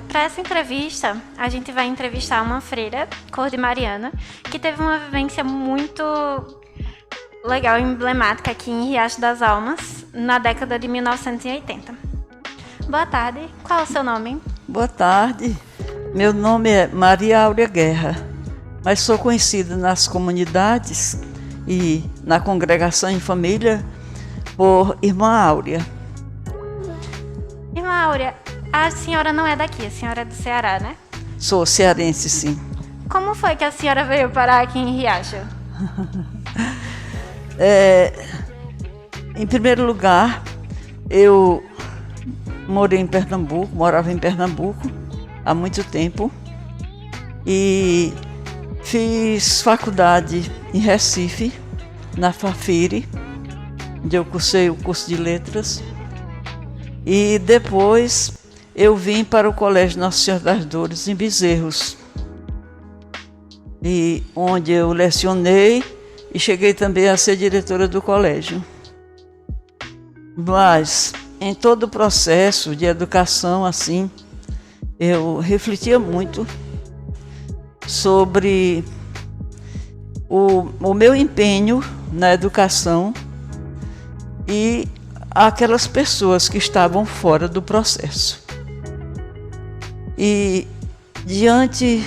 Para essa entrevista, a gente vai entrevistar uma freira, Cor de Mariana, que teve uma vivência muito legal e emblemática aqui em Riacho das Almas, na década de 1980. Boa tarde, qual é o seu nome? Boa tarde, meu nome é Maria Áurea Guerra, mas sou conhecida nas comunidades e na congregação em família por Irmã Áurea. Irmã Áurea, a senhora não é daqui, a senhora é do Ceará, né? Sou cearense, sim. Como foi que a senhora veio parar aqui em Riacho? Em primeiro lugar, eu morava em Pernambuco há muito tempo e fiz faculdade em Recife, na Fafiri, onde eu cursei o curso de letras, e depois eu vim para o Colégio Nossa Senhora das Dores, em Bezerros, e onde eu lecionei e cheguei também a ser diretora do colégio. Mas em todo o processo de educação, assim, eu refletia muito sobre o meu empenho na educação e aquelas pessoas que estavam fora do processo. E diante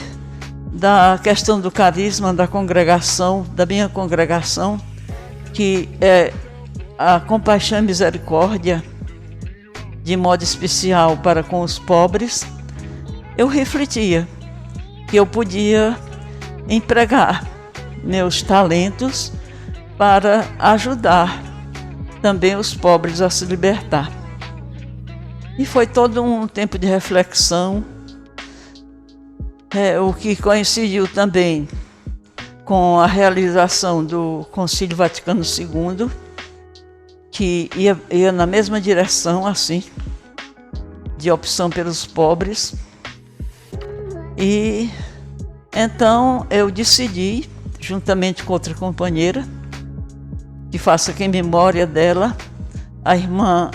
da questão do carisma da congregação, da minha congregação, que é a Compaixão e Misericórdia, de modo especial para com os pobres, eu refletia que eu podia empregar meus talentos para ajudar também os pobres a se libertar. E foi todo um tempo de reflexão, o que coincidiu também com a realização do Concílio Vaticano II, que ia na mesma direção, assim, de opção pelos pobres. E então eu decidi, juntamente com outra companheira, que faço aqui em memória dela, a irmã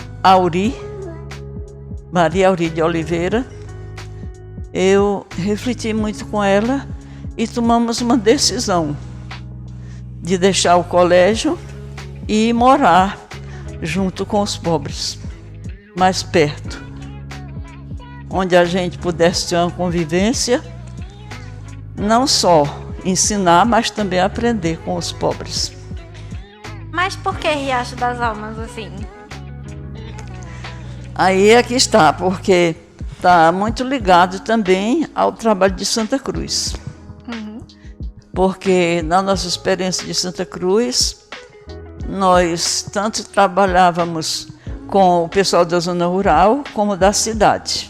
Maria Auri de Oliveira, eu refleti muito com ela e tomamos uma decisão de deixar o colégio e morar junto com os pobres, mais perto, onde a gente pudesse ter uma convivência, não só ensinar, mas também aprender com os pobres. Mas por que Riacho das Almas, assim? Aí é que está, porque está muito ligado também ao trabalho de Santa Cruz. Porque na nossa experiência de Santa Cruz, nós tanto trabalhávamos com o pessoal da zona rural como da cidade.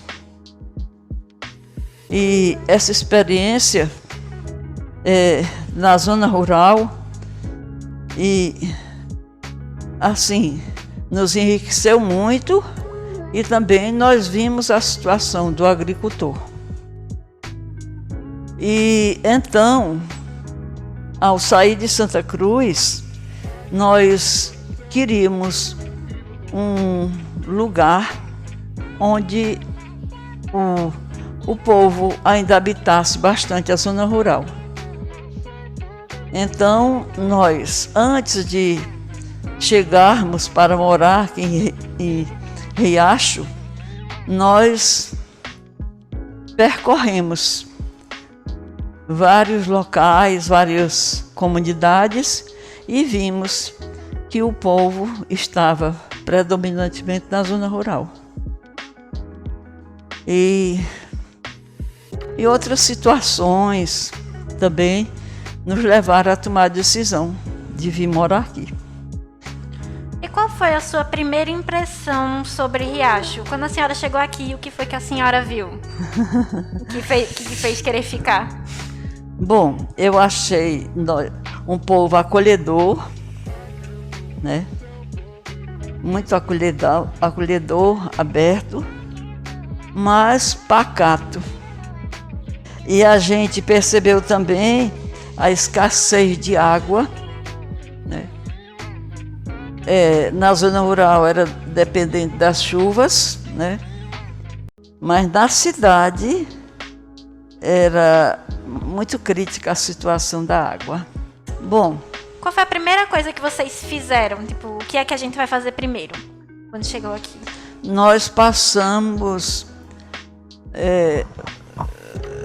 E essa experiência na zona rural e assim nos enriqueceu muito, e também nós vimos a situação do agricultor. E então, ao sair de Santa Cruz, nós queríamos um lugar onde o povo ainda habitasse bastante a zona rural. Então, nós, antes de chegarmos para morar aqui em Riacho, nós percorremos vários locais, várias comunidades, e vimos que o povo estava predominantemente na zona rural. E outras situações também nos levaram a tomar a decisão de vir morar aqui. E qual foi a sua primeira impressão sobre Riacho? Quando a senhora chegou aqui, o que foi que a senhora viu? O que fez querer ficar? Bom, eu achei um povo acolhedor, né? Muito acolhedor, aberto, mas pacato. E a gente percebeu também a escassez de água, né? Na zona rural era dependente das chuvas, né? Mas na cidade era muito crítica a situação da água. Bom, Qual foi a primeira coisa que vocês fizeram? Tipo, o que é que a gente vai fazer primeiro, quando chegou aqui? nós passamos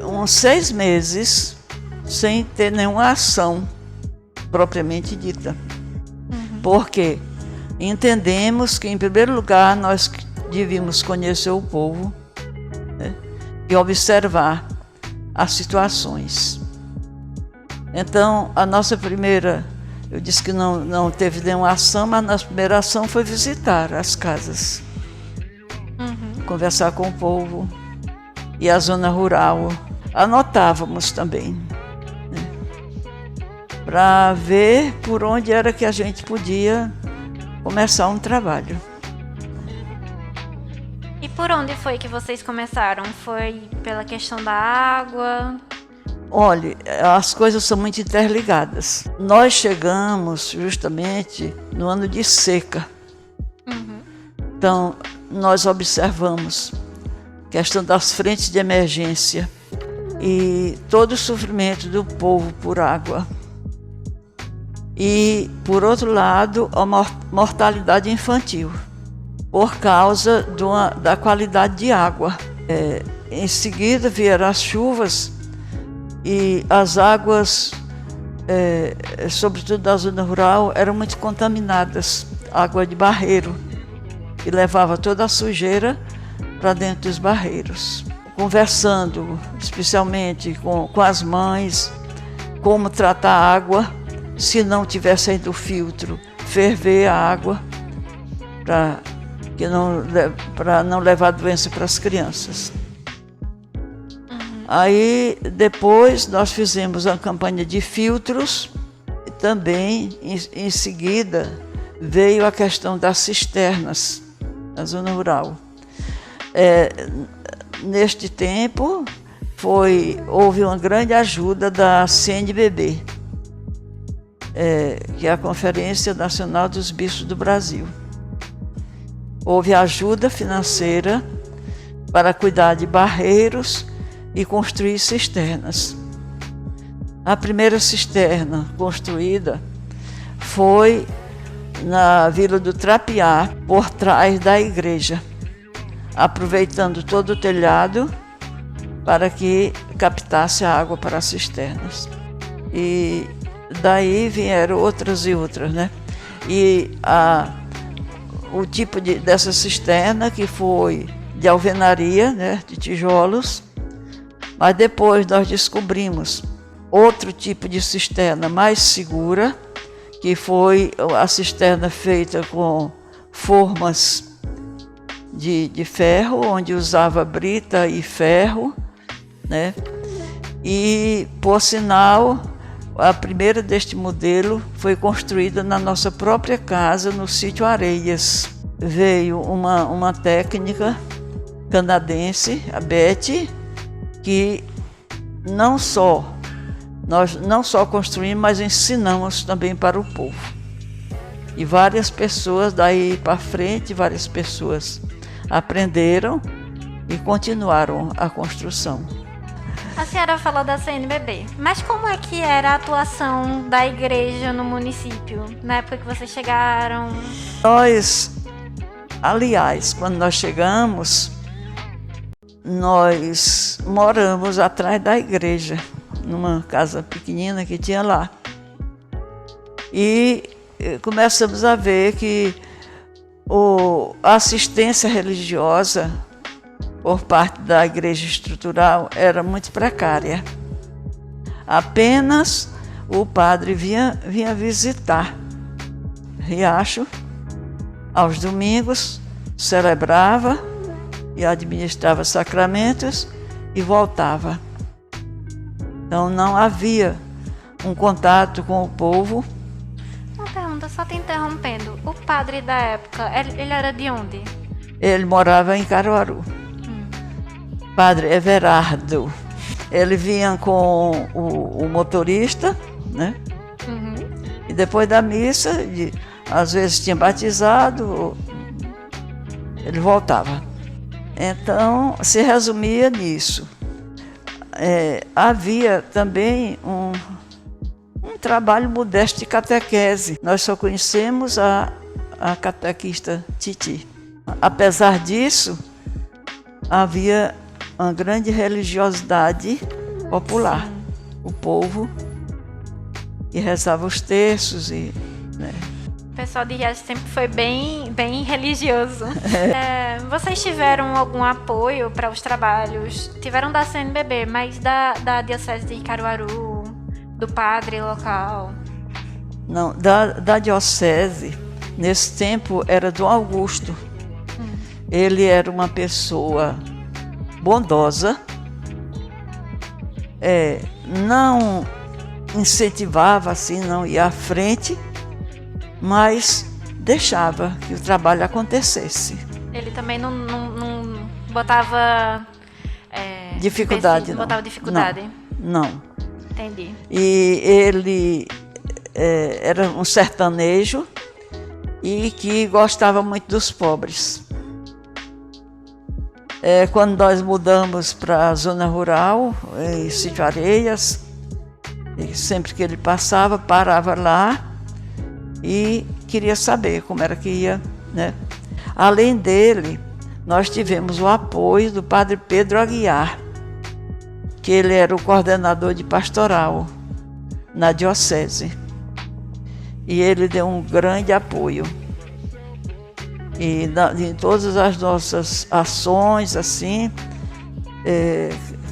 uns 6 meses sem ter nenhuma ação propriamente dita. Porque entendemos que, em primeiro lugar, nós devíamos conhecer o povo, né, e observar as situações. Então, a nossa primeira, eu disse que não teve nenhuma ação, mas a nossa primeira ação foi visitar as casas, conversar com o povo e a zona rural. Anotávamos também, né, para ver por onde era que a gente podia começar um trabalho. E por onde foi que vocês começaram? Foi pela questão da água? Olhe, as coisas são muito interligadas. Nós chegamos justamente no ano de seca. Então, nós observamos a questão das frentes de emergência e todo o sofrimento do povo por água. E, por outro lado, a mortalidade infantil, por causa da qualidade de água. Em seguida vieram as chuvas e as águas, sobretudo da zona rural, eram muito contaminadas. Água de barreiro, que levava toda a sujeira para dentro dos barreiros. Conversando especialmente com as mães, como tratar a água, se não tiver saído do filtro, ferver a água para não levar doença para as crianças. Aí depois nós fizemos a campanha de filtros e também em seguida veio a questão das cisternas na zona rural. Neste tempo houve uma grande ajuda da CNBB, que é a Conferência Nacional dos Bispos do Brasil. Houve ajuda financeira para cuidar de barreiros e construir cisternas. A primeira cisterna construída foi na Vila do Trapiá, por trás da igreja, aproveitando todo o telhado para que captasse a água para as cisternas. E daí vieram outras e outras, né? E o tipo dessa cisterna que foi de alvenaria, né, de tijolos, mas depois nós descobrimos outro tipo de cisterna mais segura, que foi a cisterna feita com formas de ferro, onde usava brita e ferro, né? E, por sinal, a primeira deste modelo foi construída na nossa própria casa, no sítio Areias. Veio uma técnica canadense, a Betty, que nós não só construímos, mas ensinamos também para o povo. E várias pessoas, daí para frente, várias pessoas aprenderam e continuaram a construção. A senhora falou da CNBB, mas como é que era a atuação da igreja no município, na época que vocês chegaram? Aliás, quando nós chegamos, nós moramos atrás da igreja, numa casa pequenina que tinha lá. E começamos a ver que a assistência religiosa por parte da igreja estrutural era muito precária. Apenas o padre vinha visitar Riacho aos domingos, celebrava e administrava sacramentos e voltava. Então não havia um contato com o povo. Uma pergunta, só te interrompendo. O padre da época, ele era de onde? Ele morava em Caruaru. Padre Everardo. Ele vinha com o motorista, né? E depois da missa, às vezes tinha batizado, ele voltava. Então, se resumia nisso. Havia também um trabalho modesto de catequese. Nós só conhecemos a catequista Titi. Apesar disso, havia uma grande religiosidade popular. Sim. O povo que rezava os terços e... né? O pessoal de Riacho sempre foi bem religioso. Vocês tiveram algum apoio para os trabalhos? Tiveram da CNBB, mas da Diocese de Caruaru, do padre local? Não, da Diocese, nesse tempo, era Dom Augusto. Ele era uma pessoa bondosa, não incentivava, assim, não ia à frente, mas deixava que o trabalho acontecesse. Ele também não botava... dificuldade, não. Botava dificuldade? Não. Entendi. E ele era um sertanejo e que gostava muito dos pobres. Quando nós mudamos para a zona rural, em Sítio Areias, e sempre que ele passava, parava lá e queria saber como era que ia, né? Além dele, nós tivemos o apoio do padre Pedro Aguiar, que ele era o coordenador de pastoral na diocese. E ele deu um grande apoio. E em todas as nossas ações, assim,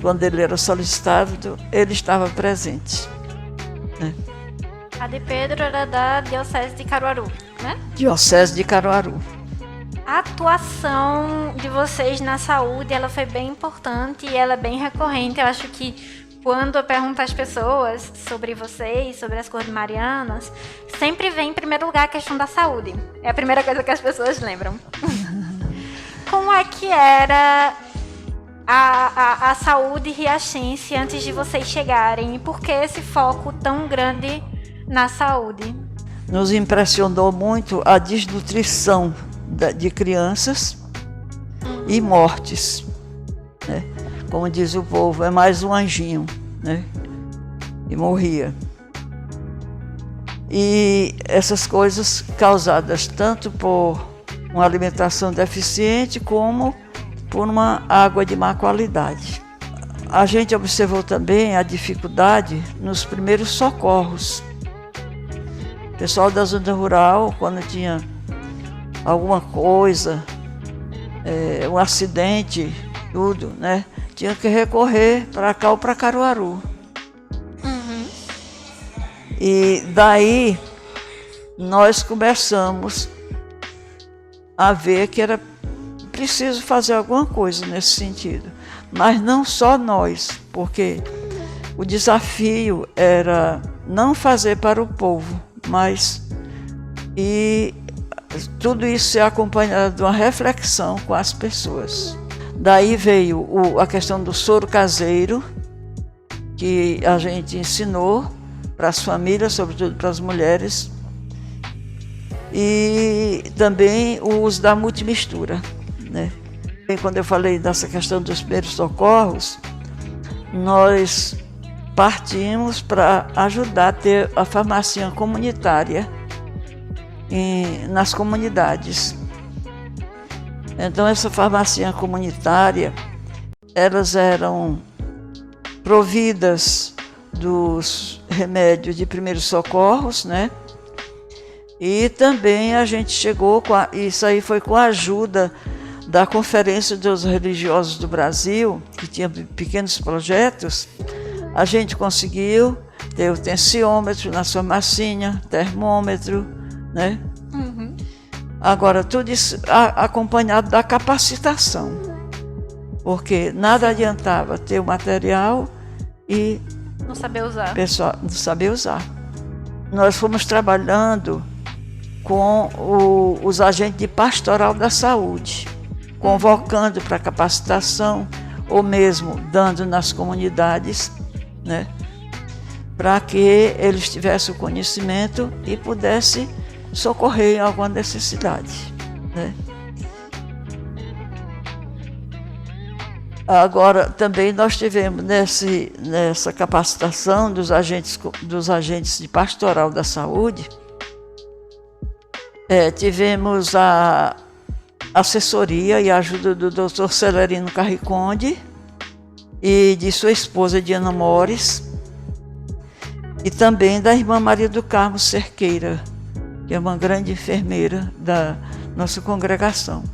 quando ele era solicitado, ele estava presente. Né? A de Pedro era da Diocese de Caruaru, né? Diocese de Caruaru. A atuação de vocês na saúde, ela foi bem importante e ela é bem recorrente. Eu acho que quando eu pergunto às pessoas sobre vocês, sobre as Cordes Marianas, sempre vem em primeiro lugar a questão da saúde. É a primeira coisa que as pessoas lembram. Como é que era a saúde riachense antes de vocês chegarem? E por que esse foco tão grande na saúde? Nos impressionou muito a desnutrição de crianças e mortes, né? Como diz o povo, é mais um anjinho, né? E morria. E essas coisas causadas tanto por uma alimentação deficiente como por uma água de má qualidade. A gente observou também a dificuldade nos primeiros socorros. O pessoal da zona rural, quando tinha alguma coisa, um acidente, tudo, né? Tinha que recorrer para cá ou para Caruaru. Uhum. E daí nós começamos a ver que era preciso fazer alguma coisa nesse sentido. Mas não só nós, porque o desafio era não fazer para o povo, mas tudo isso é acompanhado de uma reflexão com as pessoas. Daí veio a questão do soro caseiro, que a gente ensinou para as famílias, sobretudo para as mulheres, e também o uso da multimistura, né? E quando eu falei dessa questão dos primeiros socorros, nós partimos para ajudar a ter a farmácia comunitária nas comunidades. Então, essa farmácia comunitária, elas eram providas dos remédios de primeiros socorros, né? E também a gente chegou isso aí foi com a ajuda da Conferência dos Religiosos do Brasil, que tinha pequenos projetos. A gente conseguiu ter o tensiômetro na sua massinha, termômetro, né? Uhum. Agora, tudo isso acompanhado da capacitação, porque nada adiantava ter o material e não saber usar. Pessoal não saber usar. Nós fomos trabalhando com os agentes de pastoral da saúde, convocando para capacitação ou mesmo dando nas comunidades, né, para que eles tivessem o conhecimento e pudessem socorrer em alguma necessidade, né? Agora, também nós tivemos nessa capacitação dos agentes de pastoral da saúde, tivemos a assessoria e a ajuda do Dr. Celerino Carriconde e de sua esposa Diana Mores, e também da irmã Maria do Carmo Cerqueira, que é uma grande enfermeira da nossa congregação.